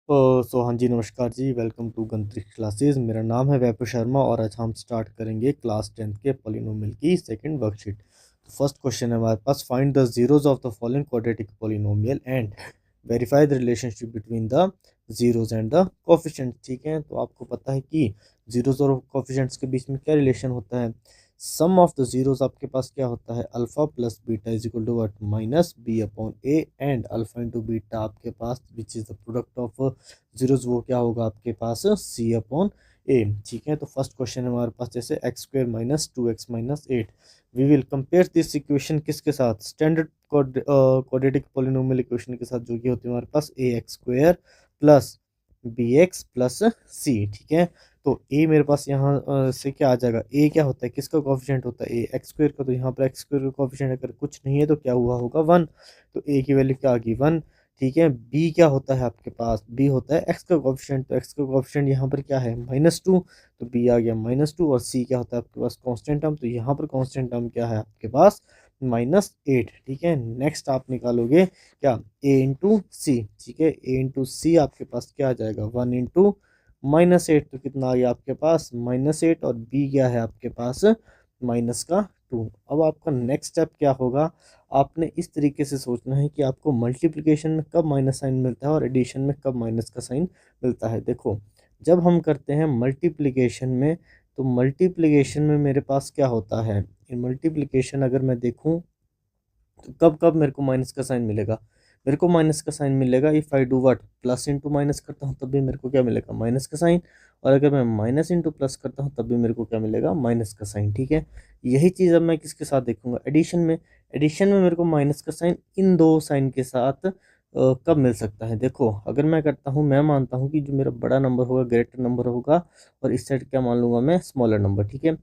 हाँ जी, नमस्कार जी, welcome to गणित क्लासेस। मेरा नाम है वैभव शर्मा और आज हम स्टार्ट करेंगे क्लास 10th के पॉलिनोमियल की सेकंड वर्कशीट। तो फर्स्ट क्वेश्चन है हमारे पास, find the zeroes of the following quadratic polynomial and verify the relationship between the zeroes and the coefficient. ठीक है, तो आपको पता है कि जीरोस और कोफिशिएंट्स के बीच में क्या रिलेशन होता है। सम ऑफ द जीरोस आपके पास क्या होता है, alpha plus beta is equal to what, minus B upon A, and alpha into beta आपके पास which is the product of zeroes, वो क्या होगा आपके पास, सी अपॉन ए। ठीक है, तो फर्स्ट क्वेश्चन है हमारे पास, जैसे x square minus two x minus eight, we will compare this equation किसके साथ, स्टैंडर्ड क्वाड्रेटिक पॉलिनोमियल इक्वेशन के साथ, जो कि होती है हमारे पास A x square plus B x plus C. ठीक है, तो ए मेरे पास यहाँ से क्या आ जाएगा, ए क्या होता है, किसका कोफिशिएंट होता है, ए एक्स स्क्वेयर का, तो यहाँ पर एक्स स्क्वेयर का कोफिशिएंट अगर कुछ नहीं है तो क्या हुआ होगा, वन, तो ए की वैल्यू क्या आ गई, वन। ठीक है, बी क्या होता है आपके पास, बी होता है एक्स का कोफिशिएंट, तो एक्स का कोफिशिएंट यहाँ पर क्या है, माइनस टू, तो बी आ गया माइनस टू, और सी क्या होता है आपके पास, कांस्टेंट टर्म, तो यहाँ पर कांस्टेंट टर्म क्या है आपके पास, माइनस एट। ठीक है, नेक्स्ट आप निकालोगे क्या, ए इंटू सी। ठीक है, ए इंटू सी आपके पास क्या आ जाएगा, वन इंटू माइनस एट, तो कितना आ गया आपके पास, माइनस एट, और बी क्या है आपके पास, माइनस का टू। अब आपका नेक्स्ट स्टेप क्या होगा, आपने इस तरीके से सोचना है कि आपको मल्टीप्लिकेशन में कब माइनस साइन मिलता है और एडिशन में कब माइनस का साइन मिलता है। देखो, जब हम करते हैं मल्टीप्लिकेशन में, तो मल्टीप्लिकेशन में मेरे पास क्या होता है, इन मल्टीप्लिकेशन अगर मैं देखूं तो कब कब मेरे को माइनस का साइन मिलेगा, मेरे को माइनस का साइन मिलेगा if I do what, plus into minus करता हूँ तब भी मेरे को क्या मिलेगा, माइनस का साइन, और अगर मैं माइनस इंटू प्लस करता हूँ तब भी मेरे को क्या मिलेगा, माइनस का साइन। ठीक है, यही चीज़ अब मैं किसके साथ देखूंगा, एडिशन में। एडिशन में मेरे को माइनस का साइन इन दो साइन के साथ कब मिल सकता है, देखो अगर मैं करता हूँ, मैं मानता हूँ कि जो मेरा बड़ा नंबर होगा ग्रेटर नंबर होगा, और इस साइड क्या मान लूंगा मैं, स्मॉलर नंबर। ठीक है,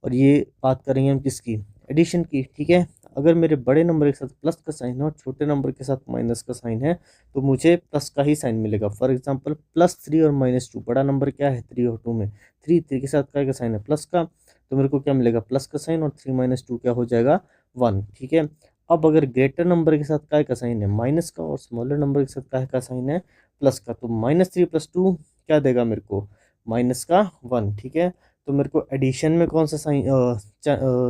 और ये बात करेंगे हम किसकी, एडिशन की। ठीक है, अगर मेरे बड़े नंबर के साथ प्लस का साइन है और छोटे नंबर के साथ माइनस का साइन है, तो मुझे प्लस का ही साइन मिलेगा। फॉर एग्जांपल प्लस थ्री और माइनस टू, बड़ा नंबर क्या है, थ्री और टू में, थ्री थ्री के साथ क्या का साइन है, प्लस का, तो मेरे को क्या मिलेगा, प्लस का साइन, और थ्री माइनस टू क्या हो जाएगा, वन। ठीक है, अब अगर ग्रेटर नंबर के साथ काय का साइन है, माइनस का, और स्मॉलर नंबर के साथ काय का साइन है, प्लस का, तो माइनस थ्री प्लस टू क्या देगा मेरे को, माइनस का वन। ठीक है, तो मेरे को एडिशन में कौन सा साइन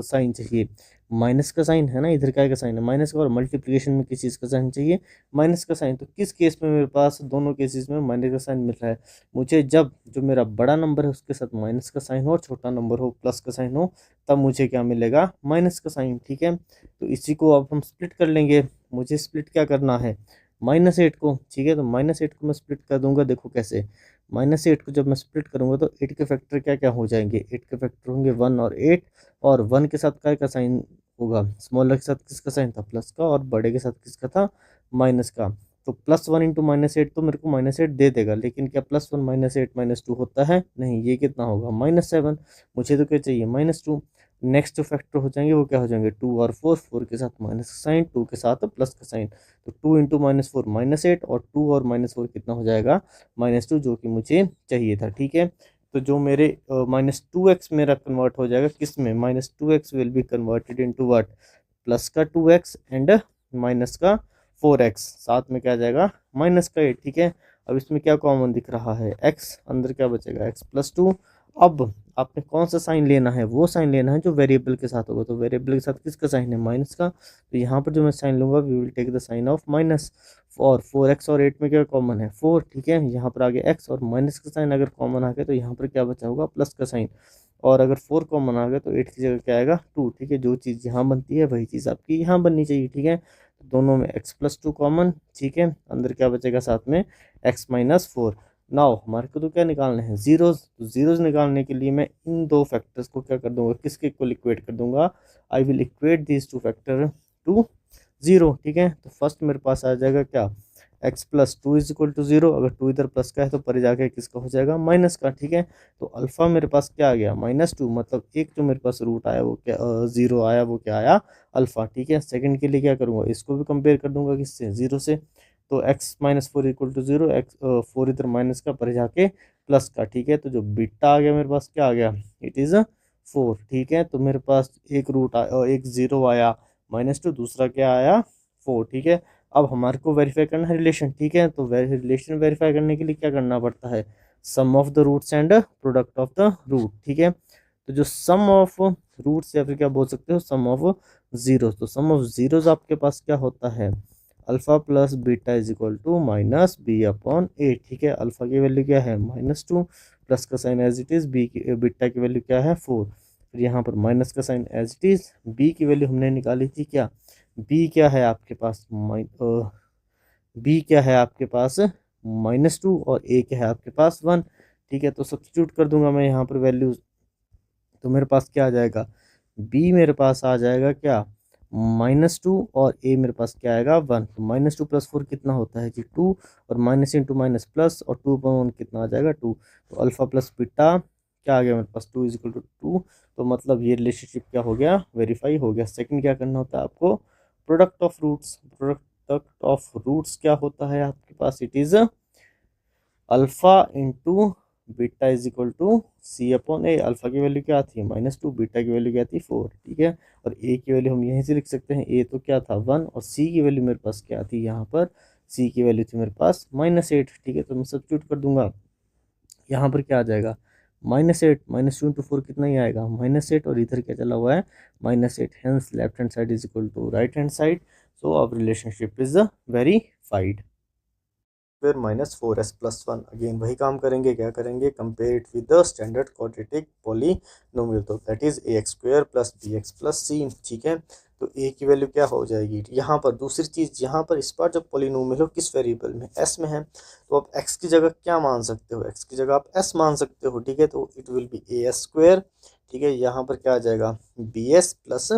साइन चाहिए, माइनस का साइन है ना, इधर क्या का साइन है, माइनस का, और मल्टीप्लिकेशन में किस चीज़ का साइन चाहिए, माइनस का साइन। तो किस केस में मेरे पास दोनों केसेस में माइनस का साइन मिल रहा है मुझे, जब जो मेरा बड़ा नंबर है उसके साथ माइनस का साइन हो और छोटा नंबर हो प्लस का साइन हो, तब मुझे क्या मिलेगा, माइनस का साइन। ठीक है, तो इसी को अब हम स्प्लिट कर लेंगे। मुझे स्प्लिट क्या करना है, माइनस एट को। ठीक है, तो माइनस एट को मैं स्प्लिट कर दूंगा, देखो कैसे, माइनस एट को जब मैं स्प्लिट करूंगा तो एट के फैक्टर क्या क्या हो जाएंगे, एट के फैक्टर होंगे वन और एट, और वन के साथ काय का साइन होगा, स्मॉलर के साथ किसका साइन था, प्लस का, और बड़े के साथ किसका था, माइनस का। तो plus one into minus eight तो मेरे को माइनस एट दे देगा, लेकिन क्या plus one minus eight minus two होता है, नहीं, ये कितना होगा, माइनस सेवन। मुझे तो क्या चाहिए, माइनस टू। नेक्स्ट जो फैक्टर हो जाएंगे वो क्या हो जाएंगे, टू और फोर, फोर के साथ माइनस का साइन, टू के साथ प्लस का साइन, तो two into minus four minus eight, और टू और माइनस फोर कितना हो जाएगा, माइनस टू, जो कि मुझे चाहिए था। ठीक है, तो जो मेरे माइनस टू एक्स मेरा कन्वर्ट हो जाएगा किस में, minus two x will be converted into what, plus का टू एक्स एंड माइनस का फोर एक्स, साथ में क्या आ जाएगा, माइनस का एट। ठीक है, अब इसमें क्या कॉमन दिख रहा है, एक्स, अंदर क्या बचेगा, एक्स प्लस टू। अब आपने कौन सा साइन लेना है, वो साइन लेना है जो वेरिएबल के साथ होगा, तो वेरिएबल के साथ किसका साइन है, माइनस का, तो यहाँ पर जो मैं साइन लूंगा we will take the sign of minus, और फोर एक्स और एट में क्या कॉमन है, फोर। ठीक है, यहाँ पर आ गया एक्स, और माइनस का साइन अगर कॉमन आ गया तो यहाँ पर क्या बचा होगा, प्लस का साइन, और अगर फोर कॉमन आ गया तो एट की जगह क्या आएगा, टू। ठीक है, जो चीज़ यहाँ बनती है वही चीज़ आपकी यहाँ बननी चाहिए। ठीक है, तो दोनों में एक्स प्लस टू कॉमन। ठीक है, अंदर क्या बचेगा साथ में, एक्स माइनस फोर। नाउ हमारे को तो क्या निकालना है, जीरोज, तो जीरोज निकालने के लिए मैं इन दो फैक्टर्स को क्या कर दूंगा, किसके इक्वल इक्वेट कर दूंगा, I will equate these to factor to zero. ठीक है, तो फर्स्ट मेरे पास आ जाएगा क्या, x plus two is equal to zero, अगर टू इधर प्लस का है तो परे जाके किसका हो जाएगा, माइनस का। ठीक है, तो अल्फा मेरे पास क्या आ गया, माइनस टू, मतलब एक जो मेरे पास रूट आया वो क्या, जीरो आया, वो क्या आया, अल्फा। ठीक है, सेकंड के लिए क्या करूंगा, इसको भी कंपेयर कर दूंगा किससे, जीरो से, तो x minus four equal to zero, x four इधर माइनस का, परे जाके प्लस का। ठीक है, तो जो बीटा आ गया मेरे पास क्या आ गया, इट इज़ फोर। ठीक है, तो मेरे पास एक रूट एक जीरो आया माइनस टू, दूसरा क्या आया, फोर। ठीक है, अब हमारे को वेरीफाई करना है रिलेशन, ठीक है। तो रिलेशन वेरीफाई करने के लिए क्या करना पड़ता है, sum of the roots and product of the root, ठीक है। तो जो सम ऑफ रूट्स या फिर क्या बोल सकते हो सम ऑफ जीरोस, तो सम ऑफ जीरोस आपके पास क्या होता है, alpha plus beta is equal to minus B upon A, ठीक है। अल्फा की वैल्यू क्या है -2, प्लस का sign as it is, b की बीटा की वैल्यू क्या है 4, फिर यहाँ पर माइनस का sign as it is, b की वैल्यू हमने निकाली थी क्या, बी क्या है आपके पास बी क्या है आपके पास -2 और ए क्या है आपके पास 1, ठीक है। तो सब्स्टिट्यूट कर दूंगा मैं यहाँ पर वैल्यूज, तो मेरे पास क्या आ जाएगा, बी मेरे पास आ जाएगा क्या -2 और ए मेरे पास क्या आएगा 1, तो -2 + 4 कितना होता है जी 2, और माइनस इंटू माइनस प्लस, और 2/1 कितना आ जाएगा 2, तो अल्फा प्लस बीटा क्या आ गया मेरे पास 2 = 2, तो मतलब ये रिलेशनशिप क्या हो गया, वेरीफाई हो गया। सेकंड क्या करना होता है आपको, product of roots, product of roots क्या होता है आपके पास, it is alpha into beta is equal to C upon A, alpha की वैल्यू क्या थी -2, बीटा की वैल्यू क्या थी 4, ठीक है। और ए की वैल्यू हम यहीं से लिख सकते हैं, ए तो क्या था 1, और सी की वैल्यू मेरे पास क्या थी यहाँ पर, सी की वैल्यू थी मेरे पास -8, ठीक है। तो मैं सब्स्टिट्यूट कर दूंगा, यहाँ पर क्या आ जाएगा -8, -2 × 4 कितना ही आएगा -8, और इधर क्या चला हुआ है -8, hence left hand side is equal to right hand side, so अब रिलेशनशिप इज वेरीफाइड। फिर -4s+1, अगेन वही काम करेंगे, क्या करेंगे, compare it with the standard quadratic polynomial, तो that is ax² + bx + c, ठीक है। तो a की वैल्यू क्या हो जाएगी, यहाँ पर दूसरी चीज़, यहाँ पर इस बार जब पॉलीनोमियल हो किस वेरिएबल में, s में है, तो आप x की जगह क्या मान सकते हो, x की जगह आप s मान सकते हो, ठीक है। तो इट विल बी as², ठीक है। यहाँ पर क्या आ जाएगा bs +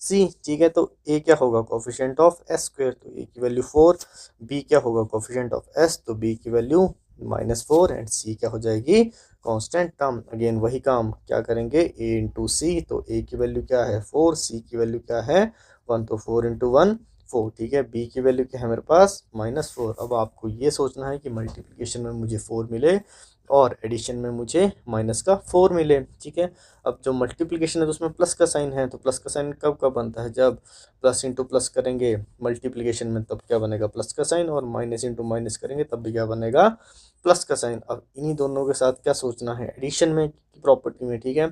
c, ठीक है। तो a क्या होगा, कोफिशिएंट ऑफ s², तो a की वैल्यू 4, b क्या होगा, कोफिशिएंट ऑफ s, तो b की वैल्यू -4, एंड c क्या हो जाएगी, कांस्टेंट टर्म। अगेन वही काम क्या करेंगे, a × c, तो a की वैल्यू क्या है 4, c की वैल्यू क्या है 1, तो 4 × 1 4, ठीक है। b की वैल्यू क्या है मेरे पास -4। अब आपको ये सोचना है कि मल्टीप्लिकेशन में मुझे 4 मिले और एडिशन में मुझे -4 मिले, ठीक है। अब जो मल्टीप्लिकेशन है तो उसमें प्लस का साइन है, तो प्लस का साइन कब कब बनता है, जब प्लस इंटू प्लस करेंगे मल्टीप्लिकेशन में तब क्या बनेगा प्लस का साइन, और माइनस इंटू माइनस करेंगे तब भी क्या बनेगा प्लस का साइन। अब इन्हीं दोनों के साथ क्या सोचना है, एडिशन में प्रॉपर्टी में, ठीक है।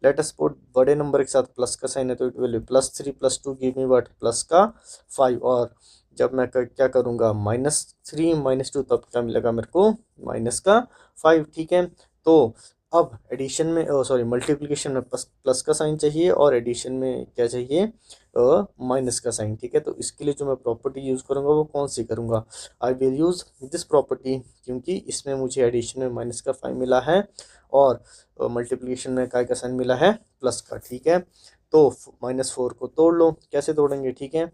लेट अस सपोज बड़े नंबर के साथ प्लस का साइन है, तो it will B +3 + 2 give me what +5, और जब मैं क्या करूँगा -3 -2 तब क्या मिलेगा मेरे को -5, ठीक है। तो अब एडिशन में सॉरी मल्टीप्लिकेशन में प्लस का साइन चाहिए, और एडिशन में क्या चाहिए माइनस का साइन, ठीक है। तो इसके लिए जो मैं प्रॉपर्टी यूज़ करूँगा वो कौन सी करूँगा, I will use this property, क्योंकि इसमें मुझे एडिशन में -5 मिला है और मल्टीप्लिकेशन में का साइन मिला है प्लस का, ठीक है। तो -4 को तोड़ लो, कैसे तोड़ेंगे, ठीक है।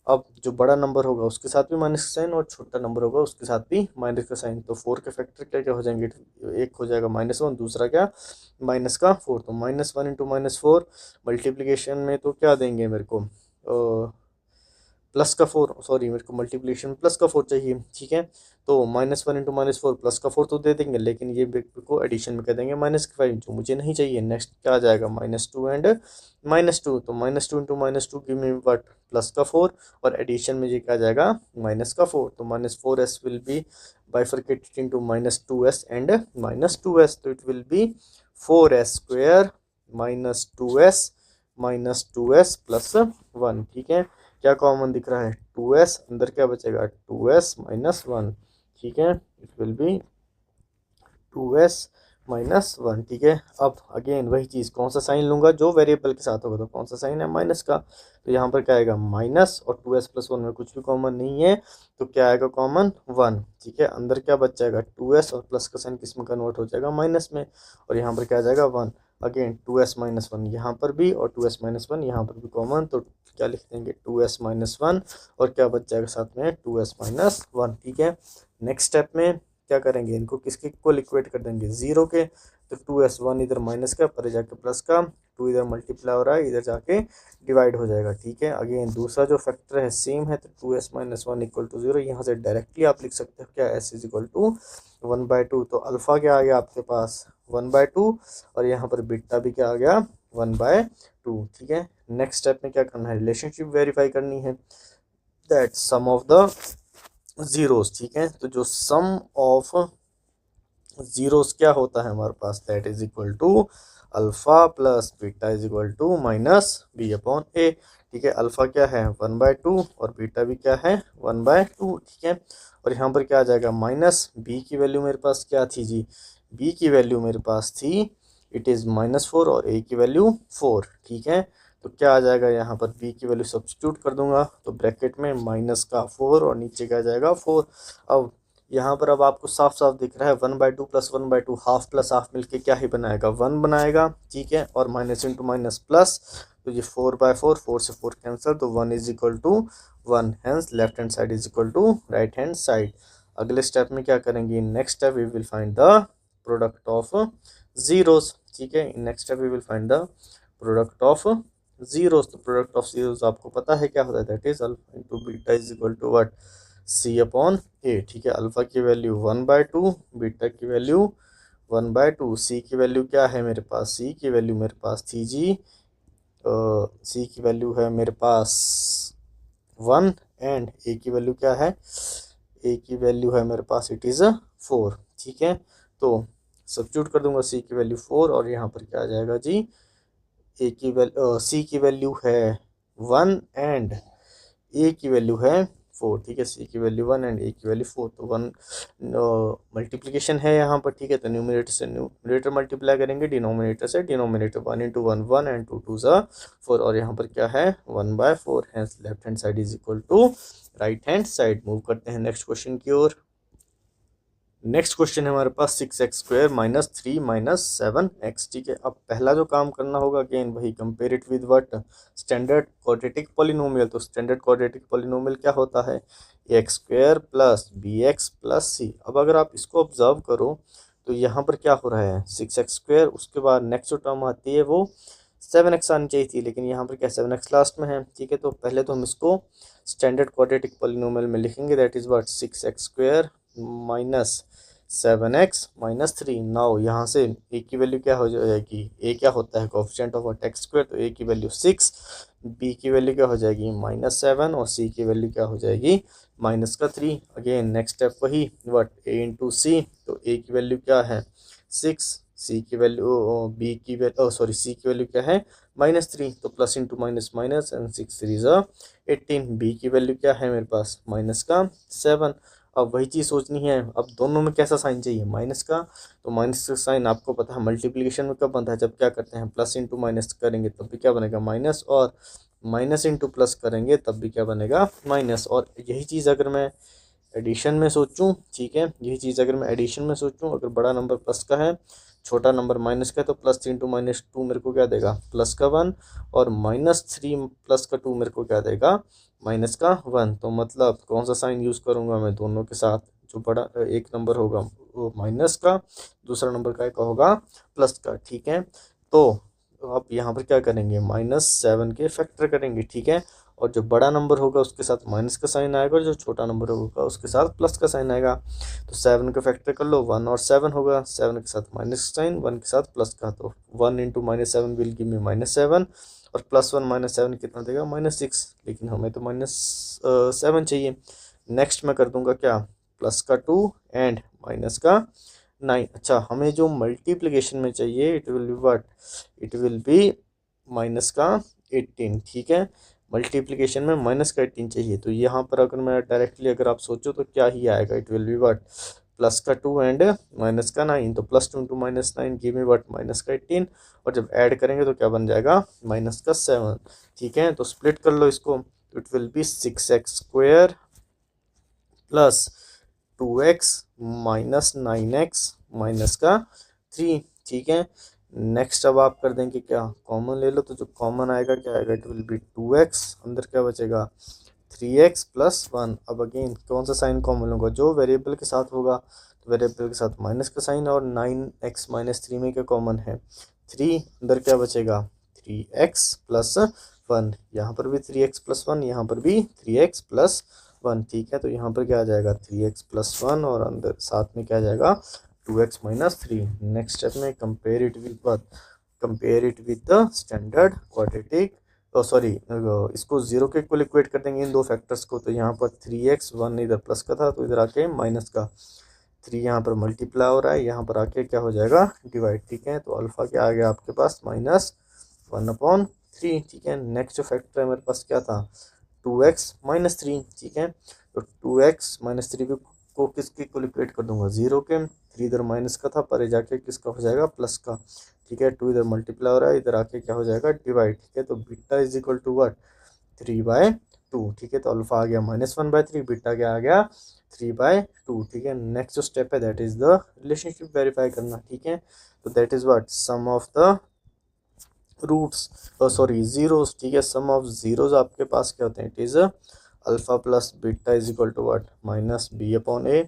अब जो बड़ा नंबर होगा उसके साथ भी माइनस का साइन, और छोटा नंबर होगा उसके साथ भी माइनस का साइन, तो 4 के फैक्टर क्या क्या हो जाएंगे, एक हो जाएगा -1, दूसरा क्या -4, तो -1 × -4 मल्टीप्लिकेशन में तो क्या देंगे मेरे को प्लस का 4, सॉरी मेरे को मल्टीप्लिकेशन में प्लस का 4 चाहिए, ठीक है। तो -1 × -4 प्लस का 4 तो दे देंगे, लेकिन ये बिग को एडिशन में कह देंगे -5, जो मुझे नहीं चाहिए। नेक्स्ट क्या आ जाएगा -2 एंड -2, तो -2 × -2 गिव मी व्हाट प्लस का 4, और एडिशन में ये क्या आ जाएगा -4, तो -4s will be bifurcated into -2s and -2s, तो it will B 4s² -2s +1, ठीक है। क्या कॉमन दिख रहा है 2s, अंदर क्या बचेगा 2s -1, ठीक है। इट विल बी 2s -1, ठीक है। अब अगेन वही चीज़, कौन सा साइन लूंगा, जो वेरिएबल के साथ होगा, तो कौन सा साइन है माइनस का, तो यहाँ पर क्या आएगा माइनस, और 2s + 1 में कुछ भी कॉमन नहीं है, तो क्या आएगा कॉमन 1, ठीक है। अंदर क्या बच जाएगा 2s, और प्लस का साइन किस में कन्वर्ट हो जाएगा माइनस में, और यहाँ पर क्या आ जाएगा 1, अगेन 2s -1 यहाँ पर भी, और 2s -1 यहाँ पर भी कॉमन, तो क्या लिख देंगे 2s -1, और क्या बच जाएगा साथ में 2s -1, ठीक है। नेक्स्ट स्टेप में क्या करेंगे, इनको किसके को इक्वेट कर देंगे 0 के, तो 2s 1 इधर माइनस का, पर जाके प्लस का, 2 इधर मल्टीप्लाई हो रहा है, इधर जाके डिवाइड हो जाएगा, ठीक है। अगेन दूसरा जो फैक्टर है सेम है, तो 2s -1 = 0, यहाँ से डायरेक्टली आप लिख सकते हो क्या s = 1/2, तो अल्फा क्या आ गया आपके पास 1/2, और यहाँ पर बीटा भी क्या आ गया 1/2, ठीक है। नेक्स्ट स्टेप में क्या करना है, रिलेशनशिप वेरीफाई करनी है, that sum of the zeros, ठीक है। तो जो सम ऑफ जीरोस क्या होता है हमारे पास, that is equal to alpha plus beta is equal to minus B upon A, ठीक है। अल्फा क्या है 1/2 और बीटा भी क्या है 1/2, ठीक है। और यहाँ पर क्या आ जाएगा माइनस बी की वैल्यू मेरे पास क्या थी जी, बी की वैल्यू मेरे पास थी इट इज़ -4 और ए की वैल्यू 4, ठीक है। तो क्या आ जाएगा यहाँ पर बी की वैल्यू सब्स्टिट्यूट कर दूंगा तो ब्रैकेट में माइनस का 4 और नीचे क्या आ जाएगा 4। अब यहाँ पर अब आपको साफ साफ दिख रहा है 1/2 प्लस 1/2 हाफ प्लस हाफ मिलके क्या ही बनाएगा 1 बनाएगा, ठीक है। और माइनस इंटू माइनस प्लस, तो ये 4/4, 4 से 4 कैंसिल, तो 1 is equal to 1, hence left hand side is equal to right hand side. अगले स्टेप में क्या करेंगे, next step we will find the product of zeros, ठीक है। Next step we will find the product of zeroes. तो product of zeroes आपको पता है क्या होता है, that is alpha into beta is equal to what, C upon A, ठीक है। अल्फा की वैल्यू 1/2, बीटा की वैल्यू 1/2, सी की वैल्यू क्या है मेरे पास, सी की वैल्यू मेरे पास थी जी, सी की वैल्यू है मेरे पास 1 एंड ए की वैल्यू क्या है, ए की वैल्यू है मेरे पास इट इज़ 4, ठीक है। तो सब्स्टिट्यूट कर दूंगा सी की वैल्यू 4 और यहाँ पर क्या आ जाएगा जी, ए की वैल्यू सी की वैल्यू है 1 एंड ए की वैल्यू है 4, ठीक है। सी की वैल्यू 1 एंड ए की वैल्यू 4, तो 1 मल्टीप्लिकेशन है यहाँ पर, ठीक है। तो न्यूमरेटर से न्यूमरेटर मल्टीप्लाई करेंगे, डिनोमिनेटर से डिनोमिनेटर, 1 इंटू 1 1 एंड 2 2 4, और यहाँ पर क्या है 1/4, hence left hand side is equal to right hand side. Move करते हैं नेक्स्ट क्वेश्चन की ओर। नेक्स्ट क्वेश्चन है हमारे पास 6x² माइनस 3 माइनस 7x, ठीक है। अब पहला जो काम करना होगा अगेन वही, compare it with what, standard quadratic polynomial. तो स्टैंडर्ड क्वाड्रेटिक पॉलिनोमियल क्या होता है, x² plus bx plus c। अब अगर आप इसको ऑब्जर्व करो तो यहाँ पर क्या हो रहा है 6x², उसके बाद नेक्स्ट जो टर्म आती है वो 7x आनी चाहिए थी, लेकिन यहाँ पर क्या 7x लास्ट में है, ठीक है। तो पहले तो हम इसको स्टैंडर्ड क्वाड्रेटिक पॉलिनोमियल में लिखेंगे, that is what 6x² minus 7x minus 3। Now यहाँ से ए की वैल्यू क्या हो जाएगी, ए क्या होता है कोएफिशिएंट ऑफ x², तो ए की वैल्यू 6, बी की वैल्यू क्या हो जाएगी -7 और सी की वैल्यू क्या हो जाएगी -3। अगेन नेक्स्ट स्टेप वही व्हाट ए इंटू सी, तो ए की वैल्यू क्या है 6, सी की वैल्यू बी की वैल्यू सॉरी सी की वैल्यू क्या है -3, तो plus into minus minus and 6 3 18। B की वैल्यू क्या है मेरे पास -7। अब वही चीज़ सोचनी है, अब दोनों में कैसा साइन चाहिए माइनस का, तो माइनस का साइन आपको पता है मल्टीप्लिकेशन में कब बनता है, जब क्या करते हैं प्लस इंटू माइनस करेंगे तब भी क्या बनेगा माइनस, और माइनस इंटू प्लस करेंगे तब भी क्या बनेगा माइनस। और यही चीज़ अगर मैं एडिशन में सोचूं, ठीक है, यही चीज़ अगर मैं एडिशन में सोचूं, अगर बड़ा नंबर प्लस का है छोटा नंबर माइनस का है, तो +3 इंटू -2 मेरे को क्या देगा +1, और -3 प्लस का 2 मेरे को क्या देगा -1। तो मतलब कौन सा साइन यूज़ करूँगा मैं दोनों के साथ, जो बड़ा एक नंबर होगा वो माइनस का, दूसरा नंबर का होगा प्लस का, ठीक है। तो आप यहाँ पर क्या करेंगे -7 के फैक्टर करेंगे, ठीक है। और जो बड़ा नंबर होगा उसके साथ माइनस का साइन आएगा, और जो छोटा नंबर होगा उसके साथ प्लस का साइन आएगा। तो 7 का फैक्टर कर लो, 1 और 7 होगा, 7 के साथ माइनस साइन, 1 के साथ प्लस का, तो 1 इंटू -7 विल गिव मी -7, और +1 -7 कितना देगा -6, लेकिन हमें तो -7 चाहिए। नेक्स्ट मैं कर दूंगा क्या प्लस का 2 एंड माइनस का 9। अच्छा, हमें जो मल्टीप्लिकेशन में चाहिए it will be what, it will be minus का 18, ठीक है। मल्टीप्लिकेशन में माइनस का 18 चाहिए, तो यहाँ पर अगर मैं डायरेक्टली अगर आप सोचो तो क्या ही आएगा, it will be what plus का 2 एंड माइनस का 9, तो +2 into -9 give me what minus का 18, और जब ऐड करेंगे तो क्या बन जाएगा माइनस का 7, ठीक है। तो स्प्लिट कर लो इसको, तो it will B 6x² plus 2x minus 9x minus का 3, ठीक है। नेक्स्ट अब आप कर देंगे क्या कॉमन ले लो, तो जो कॉमन आएगा क्या आएगा, इट विल बी 2x, अंदर क्या बचेगा 3x प्लस 1। अब अगेन कौन सा साइन कॉमन होगा, जो वेरिएबल के साथ होगा, तो वेरिएबल के साथ माइनस का साइन, और 9x माइनस 3 में क्या कॉमन है 3, अंदर क्या बचेगा 3x प्लस 1, यहाँ पर भी 3x प्लस 1, यहाँ पर भी 3x प्लस 1, ठीक है। तो यहाँ पर क्या आ जाएगा 3x प्लस 1, और अंदर साथ में क्या आ जाएगा 2x माइनस 3। नेक्स्ट स्टेप में compare it with the standard quadratic sorry इसको 0 के इक्वल इक्वेट कर देंगे इन दो फैक्टर्स को, तो यहाँ पर 3x, 1 इधर प्लस का था तो इधर आके माइनस का, 3 यहाँ पर मल्टीप्लाई हो रहा है, यहाँ पर आके क्या हो जाएगा डिवाइड, ठीक है। तो अल्फा क्या आ गया आपके पास -1/3, ठीक है। नेक्स्ट जो फैक्टर है मेरे पास क्या था 2x - 3, ठीक है। तो 2x - 3 को किसके इक्वल इक्वेट कर दूंगा 0 के, 3 इधर माइनस का था परे जाके किसका हो जाएगा प्लस का, ठीक है। 2 इधर मल्टीप्लाई हो रहा है, इधर आके क्या हो जाएगा डिवाइड, ठीक है। तो beta is equal to what 3/2, ठीक है। तो अल्फा आ गया -1/3, बीटा क्या आ गया 3/2, ठीक है। नेक्स्ट जो स्टेप है that is the relationship verify करना, ठीक है। तो that is what sum of the roots, sorry zeros, ठीक है। सम ऑफ जीरोस आपके पास क्या होते हैं, it is alpha plus beta is equal to what -b/a।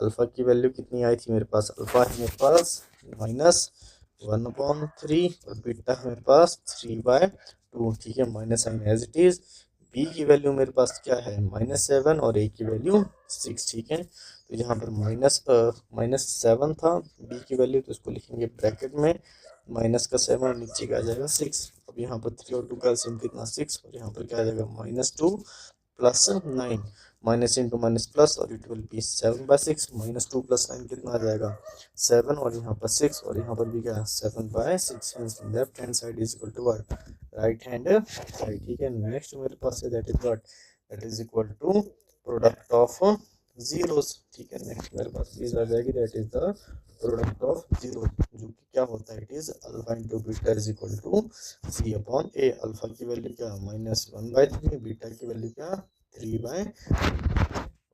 Alpha की वैल्यू कितनी आई थी मेरे पास, अल्फा है मेरे पास -1/3 और बीटा है मेरे पास 3/2, ठीक है। Minus sign as it is. B की वैल्यू मेरे पास क्या है -7 और ए की वैल्यू 6, ठीक है। तो यहाँ पर -7 था बी की वैल्यू, तो इसको लिखेंगे ब्रैकेट में माइनस का 7 नीचे का आ जाएगा 6। अब यहाँ पर 3 और 2 का एलसीएम कितना 6, और यहाँ पर क्या आ जाएगा -2 + 9, माइनस इंटू माइनस प्लस, और इट विल बी 7/6, -2 + 9 कितना आ जाएगा 7, और यहाँ पर 6, और यहाँ पर भी क्या 7/6, left hand side is equal to what right hand side, ठीक है। नेक्स्ट मेरे पास है that is what that is equal to product of zeros, ठीक है। नेक्स्ट मेरे पास चीज आ जाएगी that is the product of zero, जो कि क्या होता है it is alpha into beta is equal to c/a। Alpha की वैल्यू क्या -1/3, बीटा की वैल्यू क्या 3/,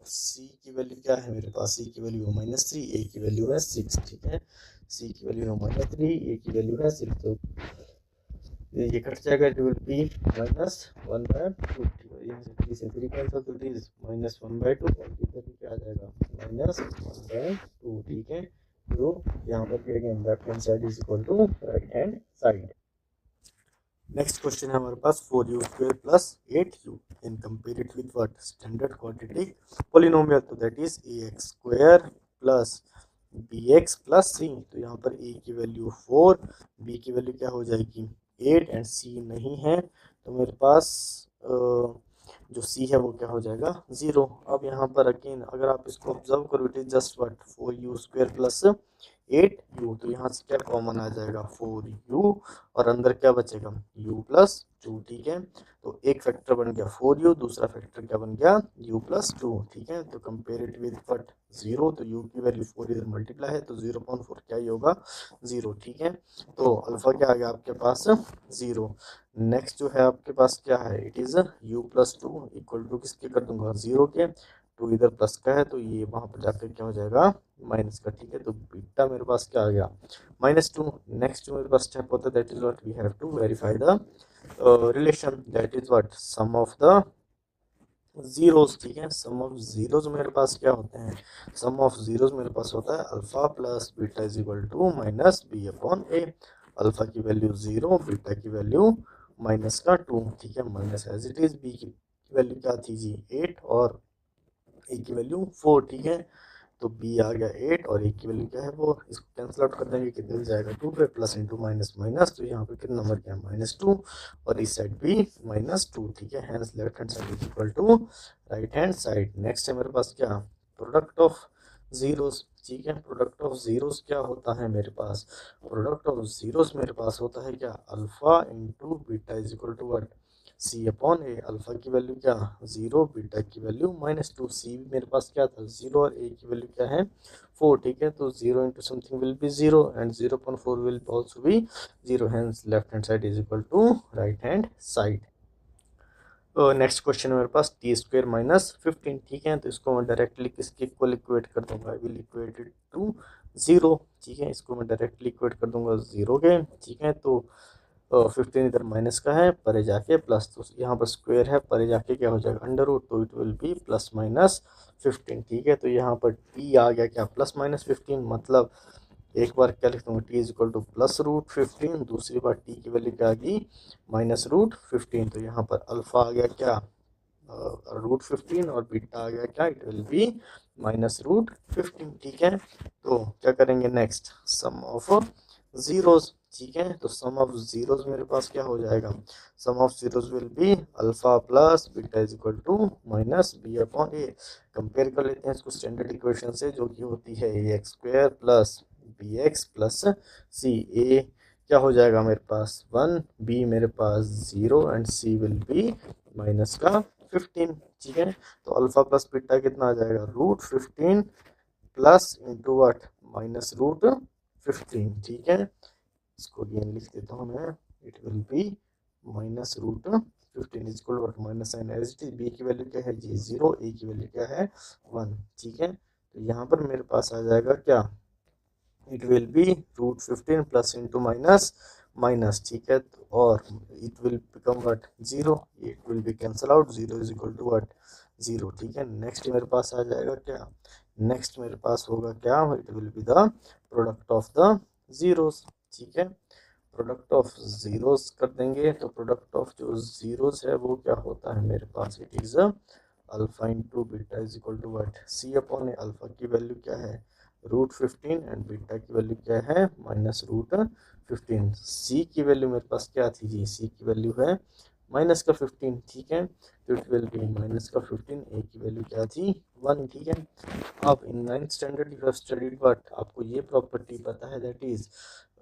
सी की वैल्यू क्या है मेरे पास, सी की वैल्यू -3, ए की वैल्यू है 6, ठीक है। सी की वैल्यू है -3, ए की वैल्यू है 6, तो ये कट जाएगा, इट विल बी -1/2, ठीक है। यहाँ से 3 से 3 कैंसिल, तो इट इज -1/2, और इधर क्या आ जाएगा -1/2, ठीक है। तो यहाँ पर again left hand side is equal to right hand side. Next question है हमारे पास 4u² + 8u and compare it with what standard quadratic polynomial, तो that is ax² + bx + c। तो यहाँ पर a की वैल्यू 4, b की वैल्यू क्या हो जाएगी 8 एंड c नहीं है, तो मेरे पास जो c है वो क्या हो जाएगा 0। अब यहाँ पर अगेन अगर आप इसको ऑब्जर्व करो it is just what 4u² + 8u, तो यहाँ से क्या कॉमन आ जाएगा 4u, और अंदर क्या बचेगा u + 2, ठीक है। तो एक फैक्टर बन गया 4u, दूसरा फैक्टर क्या बन गया u + 2, ठीक है। तो कंपेयर इट विद व्हाट 0, तो u की वैल्यू 4 इधर मल्टीप्लाई है, तो 0.4 क्या ही होगा 0, ठीक है। तो अल्फा क्या आ गया आपके पास 0। नेक्स्ट जो है आपके पास क्या है it is u + 2 equal to किसके कर दूंगा 0 के, 2 इधर प्लस का है तो ये वहां पर जाकर क्या हो जाएगा माइनस का, ठीक है। तो बीटा मेरे पास क्या आ गया -2। नेक्स्ट जो मेरे पास स्टेप होता है that is what we have to verify the relation, that is what sum of the zeros, ठीक है। सम ऑफ जीरोस मेरे पास क्या होते हैं, सम ऑफ जीरोस मेरे पास होता है alpha plus beta is equal to -b/a। Alpha की वैल्यू 0, बीटा की वैल्यू -2, ठीक है। Minus as it is, b की वैल्यू क्या थी जी 8 और ए की वैल्यू 4, ठीक है। तो बी आ गया 8 और ए की वैल्यू क्या है वो, इसको कैंसिल आउट कर देंगे, कितने जाएगा 2 पे, प्लस इंटू माइनस माइनस, तो यहाँ पे कितना नंबर क्या है -2, और इस साइड भी -2, ठीक है। Hence left hand side is equal to right hand side. Next है मेरे पास क्या प्रोडक्ट ऑफ जीरोस, ठीक है। प्रोडक्ट ऑफ जीरोस क्या होता है मेरे पास, प्रोडक्ट ऑफ जीरोस मेरे पास होता है क्या alpha into beta is equal to what c/a। Alpha की वैल्यू क्या 0, बीटा की वैल्यू -2, सी भी मेरे पास क्या था 0 और ए की वैल्यू क्या है 4, ठीक है। तो 0 into something will be 0 and 0.4 will also be 0, hence left hand side is equal to right hand side. Next question है मेरे पास t² - 15, ठीक है। तो इसको मैं डायरेक्टली किसके इक्वल इक्वेट कर दूंगा, I will equate it to 0, ठीक है। इसको मैं डायरेक्टली इक्वेट कर दूंगा 0 के, ठीक है। तो 15 इधर माइनस का है परे जाके प्लस, तो यहाँ पर स्क्वायर है परे जाके क्या हो जाएगा √, तो इट विल बी +-15, ठीक है। तो यहाँ पर t आ गया क्या +-15, मतलब एक बार क्या लिख दूंगा t इज इक्वल टू +√15, दूसरी बार t की वैल्यू क्या आ गई -√15, तो यहाँ पर अल्फा आ गया क्या √15 और बीटा आ गया क्या इट विल बी -√15, ठीक है। तो क्या करेंगे नेक्स्ट सम ऑफ जीरोस, ठीक है। तो सम ऑफ जीरोस मेरे पास क्या हो जाएगा, sum of zeroes will be alpha plus beta is equal to minus B upon A. Compare कर लेते हैं इसको स्टैंडर्ड इक्वेशन से, जो कि होती है A x square plus B x plus C. A क्या हो जाएगा मेरे पास 1, बी मेरे पास 0 and C will be minus का 15, ठीक है। तो अल्फा प्लस बीटा कितना आ जाएगा, root 15 plus into what minus root 15, ठीक है। इसको अगेन लिख देता हूँ मैं, it will be minus root 15 is equal to minus sign as it is. B की वैल्यू क्या है जी 0, ए की वैल्यू क्या है 1, ठीक है। तो यहाँ पर मेरे पास आ जाएगा क्या, it will be root 15 plus into minus minus, ठीक है। और it will become what 0, it will be cancel out, 0 is equal to what 0, ठीक है। नेक्स्ट मेरे पास आ जाएगा क्या, नेक्स्ट मेरे पास होगा क्या, it will be the product of the zeros, ठीक है। प्रोडक्ट ऑफ जीरोस कर देंगे, तो प्रोडक्ट ऑफ जो जीरोस है वो क्या होता है मेरे पास, it is alpha into beta is equal to what C upon A. Alpha की वैल्यू क्या है रूट 15 एंड बीटा की वैल्यू क्या है माइनस रूट 15। सी की वैल्यू मेरे पास क्या थी जी, सी की वैल्यू है माइनस का 15, ठीक है। तो इट विल बी माइनस का 15, ए की वैल्यू क्या थी 1, ठीक है। अब in 9th standard you have studied what, आपको ये प्रॉपर्टी पता है, that is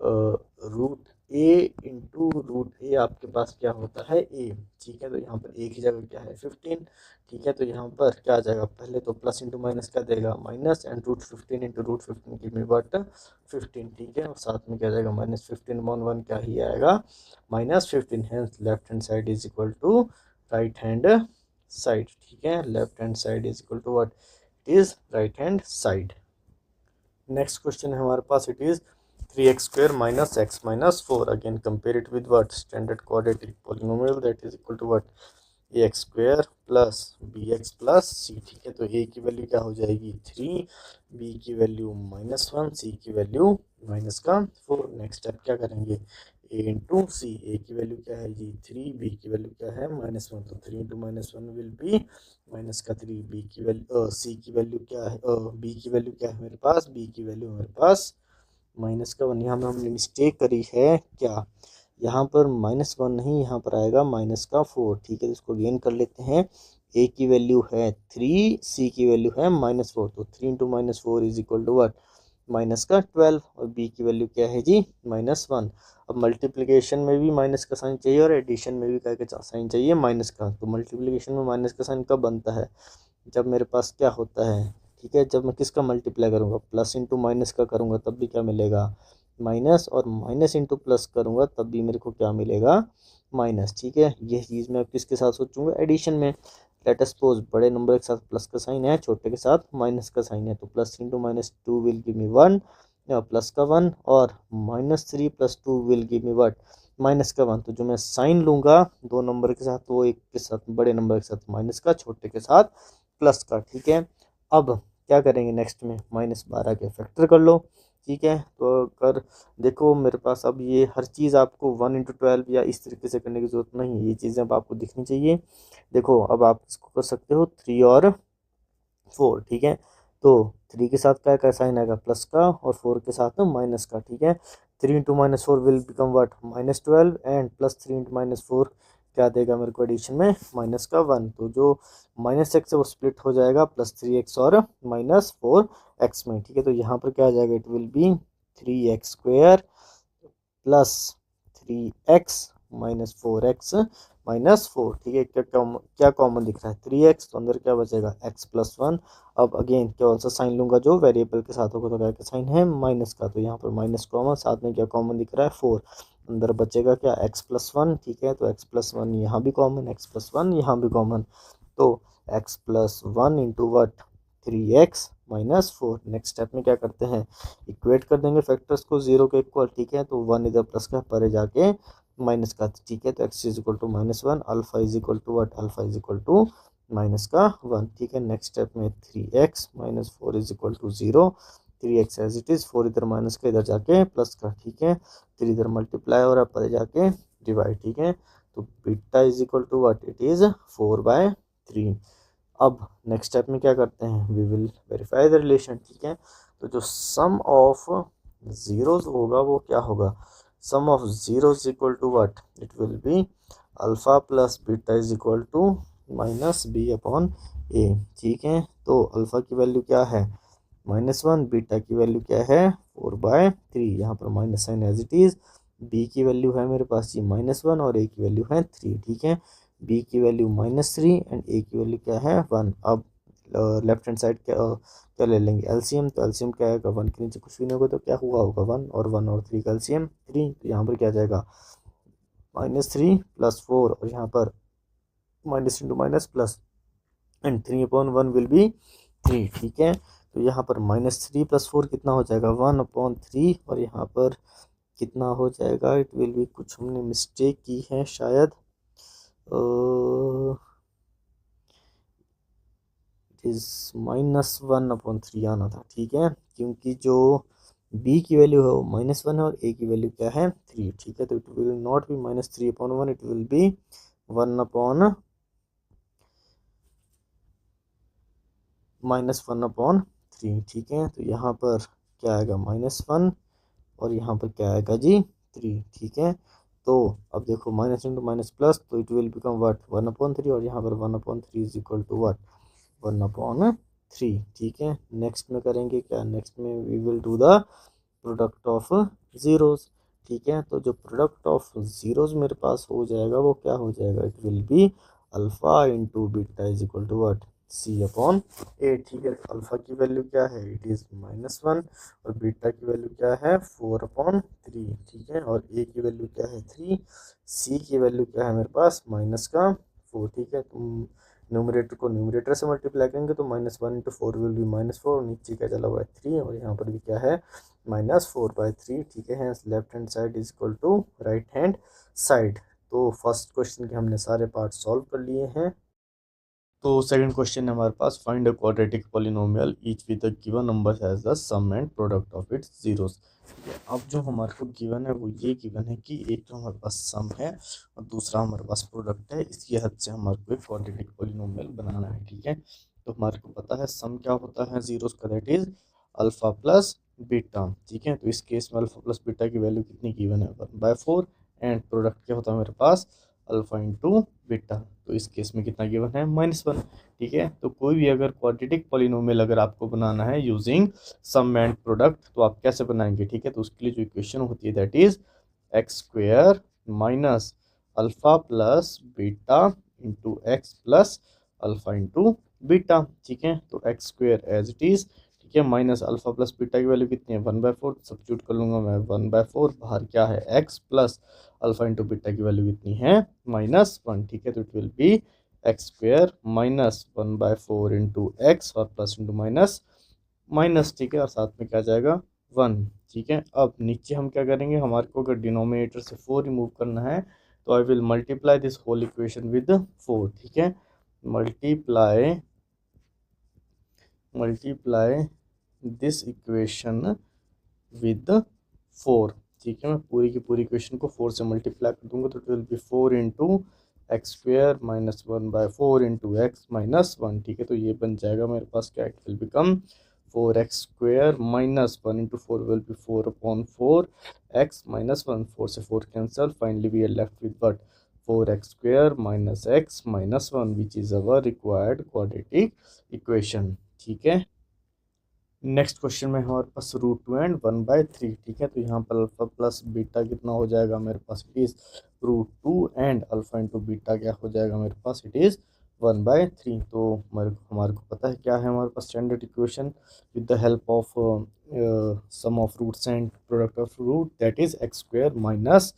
root A into root A आपके पास क्या होता है ए, ठीक है। तो यहाँ पर ए की जगह क्या है 15, ठीक है। तो यहाँ पर क्या आ जाएगा, पहले तो प्लस इंटू माइनस क्या देगा minus, and root 15 into root 15 की में बट 15, ठीक है। और साथ में क्या जाएगा माइनस 15 वन वन क्या ही आएगा minus 15, hence left hand side is equal to right hand side, ठीक है। Left hand side is equal to what, it is right hand side. Next question है हमारे पास, it is 3x square minus x minus 4, again compare it with what standard quadratic polynomial, that is equal to what ax square plus bx plus c, ठीक है। तो a की value क्या हो जाएगी 3, b की वैल्यू -1, c की value minus का 4। नेक्स्ट स्टेप क्या करेंगे, a इंटू सी, a की वैल्यू क्या है जी 3, b की वैल्यू क्या है -1, तो 3 इंटू -1 विल बी माइनस का 3, b की वैल्यू c की वैल्यू क्या है, b की वैल्यू क्या है मेरे पास, b की वैल्यू मेरे पास माइनस का 1। यहाँ में हमने मिस्टेक करी है क्या, यहाँ पर -1 नहीं, यहाँ पर आएगा माइनस का 4, ठीक है। तो इसको गेन कर लेते हैं, a की वैल्यू है 3, c की वैल्यू है -4, तो 3 into -4 is equal to what minus का 12, और b की वैल्यू क्या है जी -1। अब मल्टीप्लिकेशन में भी माइनस का साइन चाहिए और एडिशन में भी क्या का साइन चाहिए माइनस का। तो मल्टीप्लिकेशन में माइनस का साइन कब बनता है, जब मेरे पास क्या होता है, ठीक है, जब मैं किसका मल्टीप्लाई करूँगा, प्लस इंटू माइनस का करूँगा तब भी क्या मिलेगा माइनस, और माइनस इंटू प्लस करूँगा तब भी मेरे को क्या मिलेगा माइनस, ठीक है। यह चीज़ मैं किसके साथ सोचूंगा, एडिशन में। लेट अस सपोज बड़े नंबर के साथ प्लस का साइन है, छोटे के साथ माइनस का साइन है, तो plus into -2 will give me 1 plus का 1, और -3 + 2 will give me what minus का 1। तो जो मैं साइन लूँगा दो नंबर के साथ, वो एक के साथ बड़े नंबर के साथ माइनस का, छोटे के साथ प्लस का, ठीक है। अब क्या करेंगे नेक्स्ट में, -12 के फैक्टर कर लो, ठीक है। तो अगर देखो मेरे पास अब ये हर चीज़ आपको 1 × 12 या इस तरीके से करने की ज़रूरत नहीं है, ये चीज़ें अब आपको दिखनी चाहिए। देखो अब आप इसको कर सकते हो 3 और 4, ठीक है। तो 3 के साथ क्या का साइन आएगा प्लस का, और 4 के साथ माइनस का, ठीक है। 3 into -4 will become what -12, and plus 3 into -4 क्या देगा मेरे को एडिशन में माइनस का 1। तो जो -x है वो स्प्लिट हो जाएगा +3x और -4x में, ठीक है। तो यहाँ पर क्या आ जाएगा, it will be 3x² plus 3x -4x -4, ठीक है। क्या कॉमन दिख रहा है 3x, तो अंदर क्या बचेगा x + 1। अब अगेन क्या सा साइन लूंगा जो वेरिएबल के साथ होगा, तो क्या साइन है माइनस का, तो यहाँ पर माइनस कॉमन, साथ में क्या कॉमन दिख रहा है 4, अंदर बचेगा क्या x + 1, ठीक है। तो x + 1 यहाँ भी कॉमन, x + 1 यहाँ भी कॉमन, तो x + 1 into what 3x -4। Next step में क्या करते हैं, इक्वेट कर देंगे फैक्टर्स को 0 के इक्वल, ठीक है। तो 1 इधर प्लस का परे जाके माइनस का, ठीक है। तो x is equal to -1, alpha is equal to what, alpha is equal to minus का 1, ठीक है। नेक्स्ट स्टेप में 3x -4 is equal to 0, 3x as it is, 4 इधर माइनस का इधर जाके प्लस का, ठीक है। 3 इधर मल्टीप्लाई हो रहा है परे जाके डिवाइड, ठीक है। तो beta is equal to what, it is 4/3। अब नेक्स्ट स्टेप में क्या करते हैं, we will verify the relation, ठीक है। तो जो सम ऑफ जीरोज होगा वो क्या होगा, sum of zeroes equal to what, it will be alpha plus beta is equal to minus B upon A. ठीक है, तो अल्फा की वैल्यू क्या है -1, बीटा की वैल्यू क्या है 4/3, यहाँ पर minus sign as it is. B की वैल्यू है मेरे पास जी -1 और ए की वैल्यू है 3। ठीक है, बी की वैल्यू -3 एंड ए की वैल्यू क्या है 1। अब लेफ्ट हैंड साइड क्या ले लेंगे एलसीएम, तो एलसीएम क्या आएगा 1 के नीचे कुछ भी नहीं होगा तो क्या हुआ होगा 1, और 1 और 3 का एलसीएम 3, तो यहाँ पर क्या जाएगा -3 + 4, और यहाँ पर minus into minus plus, and 3/1 will be 3। ठीक है, तो यहाँ पर -3 + 4 कितना हो जाएगा 1/3, और यहाँ पर कितना हो जाएगा, इट विल बी, कुछ हमने मिस्टेक की है शायद, इट इज़ -1/3 आना था। ठीक है, क्योंकि जो b की वैल्यू है वो -1 है और a की वैल्यू क्या है 3। ठीक है, तो it will not be -3/1, it will B 1/3। ठीक है, तो यहाँ पर क्या आएगा -1 और यहाँ पर क्या आएगा जी 3। ठीक है, तो अब देखो माइनस इंटू माइनस प्लस, तो इट विल बिकम व्हाट 1/3, और यहाँ पर 1/3 इज इक्वल टू व्हाट 1/3। ठीक है, नेक्स्ट में करेंगे क्या, नेक्स्ट में we will do the product of zeros. ठीक है, तो जो प्रोडक्ट ऑफ जीरोस मेरे पास हो जाएगा वो क्या हो जाएगा, it will be alpha into beta is equal to what C/8। ठीक है, अल्फा की वैल्यू क्या है, इट इज -1, और बीटा की वैल्यू क्या है 4/3। ठीक है, और ए की वैल्यू क्या है 3, सी की वैल्यू क्या है मेरे पास -4। ठीक है, तुम न्यूमरेटर को न्यूमरेटर से मल्टीप्लाई करेंगे तो -1 × 4 विल बी -4, नीचे क्या चला हुआ है 3, और यहाँ पर भी क्या है -4/3। ठीक है, left hand side is equal to right hand side. तो फर्स्ट क्वेश्चन के हमने सारे पार्ट सॉल्व कर लिए हैं। तो सेकंड क्वेश्चन है हमारे पास, find a quadratic polynomial each with the given number has the sum and product of its zeroes. अब जो हमारे को गिवन है वो ये गिवन है कि एक तो हमारे पास सम है और दूसरा हमारे पास प्रोडक्ट है, इसकी हद से हमारे को एक क्वाड्रेटिक पॉलिनोमियल बनाना है। ठीक है, तो हमारे को पता है सम क्या होता है जीरोस का, that is alpha plus beta. ठीक है, तो इस केस में अल्फा प्लस बीटा की वैल्यू कितनी गिवन है 1/4, एंड प्रोडक्ट क्या होता है मेरे पास अल्फा इंटू बीटा, तो इस केस में कितना गिवन है -1। ठीक है, तो कोई भी अगर क्वाड्रेटिक पॉलिनोमियल अगर आपको बनाना है यूजिंग सम एंड प्रोडक्ट तो आप कैसे बनाएंगे। ठीक है, तो उसके लिए जो इक्वेशन होती है that is x² minus alpha plus beta into x plus alpha into beta. ठीक है, तो x² एज इट इज। ठीक है, माइनस अल्फा प्लस बीटा की वैल्यू कितनी है 1/4, सब्स्टिट्यूट कर लूंगा मैं 1/4, बाहर क्या है x plus alpha into beta की वैल्यू कितनी है -1। ठीक है, तो it will B x² minus 1/4 into x और प्लस इंटू माइनस माइनस। ठीक है, और साथ में क्या जाएगा 1। ठीक है, अब नीचे हम क्या करेंगे, हमारे को अगर डिनोमिनेटर से 4 रिमूव करना है तो I will multiply this whole equation with 4। ठीक है, मल्टीप्लाई दिस इक्वेशन विद 4। ठीक है, मैं पूरी की पूरी इक्वेशन को 4 से मल्टीप्लाई कर दूंगा तो it will B 4 into x² minus 1/4 into x minus 1। ठीक है, तो ये बन जाएगा मेरे पास क्या, it will become 4x² minus 1 into 4 will be 4/4 x minus 1, 4 से 4 cancel, finally we are left with what 4x² minus x minus 1 which is our required quadratic equation. ठीक है, नेक्स्ट क्वेश्चन में हमारे पास √2 एंड 1/3। ठीक है, तो यहाँ पर अल्फा प्लस बीटा कितना हो जाएगा मेरे पास, it is √2 and alpha into beta क्या हो जाएगा मेरे पास, इट इज 1/3। तो हमारे को पता है क्या है हमारे पास standard equation with the help of sum of roots and product of root, that is x² minus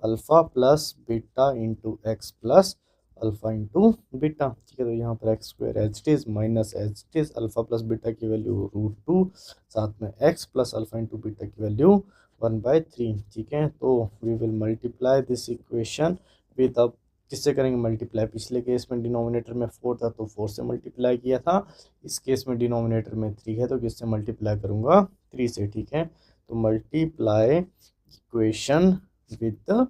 alpha plus beta into x plus alpha into beta. ठीक है, तो यहाँ पर x² as it is minus as it is alpha plus beta की value √2, साथ में x plus alpha into beta की value 1/3। ठीक है, तो we will multiply this equation with, अब किससे करेंगे मल्टीप्लाई, पिछले केस में डिनोमिनेटर में 4 था तो 4 से मल्टीप्लाई किया था, इस केस में डिनोमिनेटर में 3 है तो किससे मल्टीप्लाई करूँगा 3 से। ठीक है, तो मल्टीप्लाई इक्वेशन विद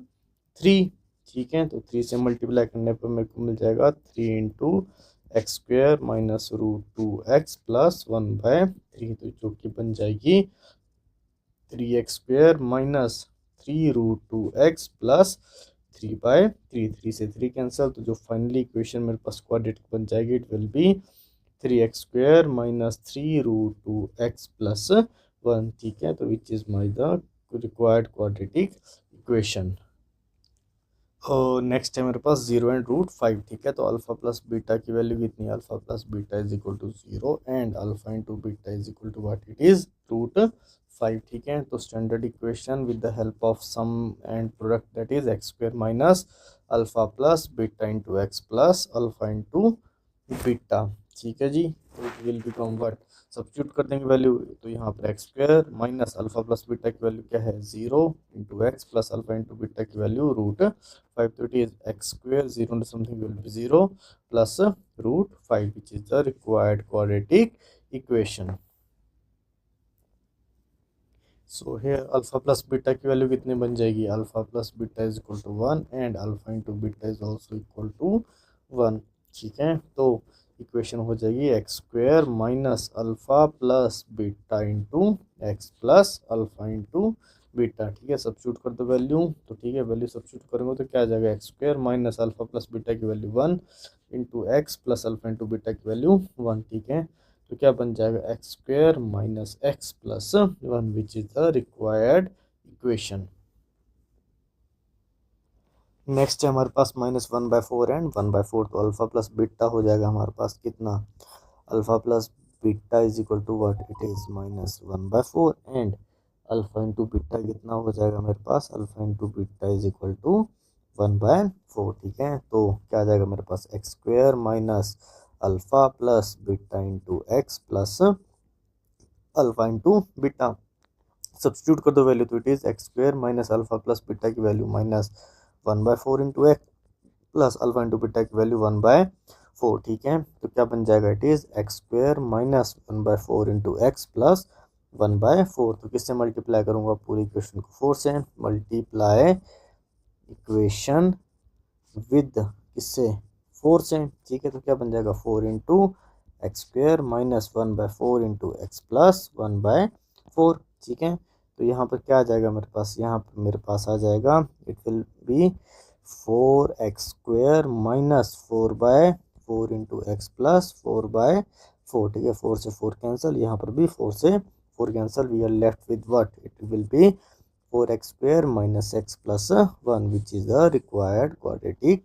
3। ठीक है, तो 3 से मल्टीप्लाई करने पर मेरे को मिल जाएगा 3 into x² minus √2x plus 1/3, तो जो कि बन जाएगी 3x² माइनस 3√2x प्लस 3/3, 3 से 3 कैंसिल, तो जो फाइनली इक्वेशन मेरे पास क्वाड्रेटिक बन जाएगी it will be 3x² minus 3√2x plus 1, ठीक है। तो which is my the required quadratic equation. और नेक्स्ट है मेरे पास 0 एंड √5, ठीक है। तो अल्फा प्लस बीटा की वैल्यू कितनी है, alpha plus beta is equal to 0 and alpha into beta is equal to what it is √5, ठीक है। तो standard equation with the help of sum and product that is x² minus alpha plus beta into x plus alpha into beta, ठीक है जी। तो it will become what, substitute कर देंगे value, तो यहाँ पर x² minus alpha plus beta की value क्या है 0 into x plus alpha into beta की वैल्यू √5, तो it is x² 0 into something will be 0 plus √5 which is the required quadratic equation. So here alpha plus beta की value कितनी बन जाएगी, alpha plus beta is equal to 1 and alpha into beta is also equal to 1, ठीक है। तो equation हो जाएगी x² minus alpha plus beta into x plus alpha into beta, ठीक है। सब्स्टिट्यूट कर दो वैल्यू, तो ठीक है वैल्यू सब्स्टिट्यूट करेंगे तो क्या आ जाएगा, x² minus alpha plus beta की value 1 into x plus alpha into beta की वैल्यू 1, ठीक है। तो क्या बन जाएगा x² minus x plus 1 which is the required equation. Next है हमारे पास -1/4 एंड 1/4, तो अल्फा प्लस बीटा हो जाएगा हमारे पास कितना, alpha plus beta is equal to what it is -1/4 and alpha into beta कितना हो जाएगा मेरे पास, alpha into beta is equal to 1/4, ठीक है। तो क्या आ जाएगा मेरे पास x² minus alpha plus beta into x plus alpha into beta, substitute कर दो वैल्यू, तो it is x² minus alpha plus beta की value -1/4 into x plus alpha into beta की वैल्यू 1/4, ठीक है। तो क्या बन जाएगा, it is x² minus 1/4 into x plus 1/4, तो किससे मल्टीप्लाई करूंगा पूरी इक्वेशन को 4 से, मल्टीप्लाई इक्वेशन विद किससे 4 से, ठीक है। तो क्या बन जाएगा 4 into x² minus 1/4 into x plus 1/4, ठीक है। तो यहाँ पर क्या आ जाएगा मेरे पास, यहाँ पर मेरे पास आ जाएगा it will be 4x² minus 4/4 into x plus 4/4, ठीक है। 4 से 4 कैंसिल, यहाँ पर भी 4 से 4 cancel, we are left with what, it will be 4x² minus x plus 1 which is the required quadratic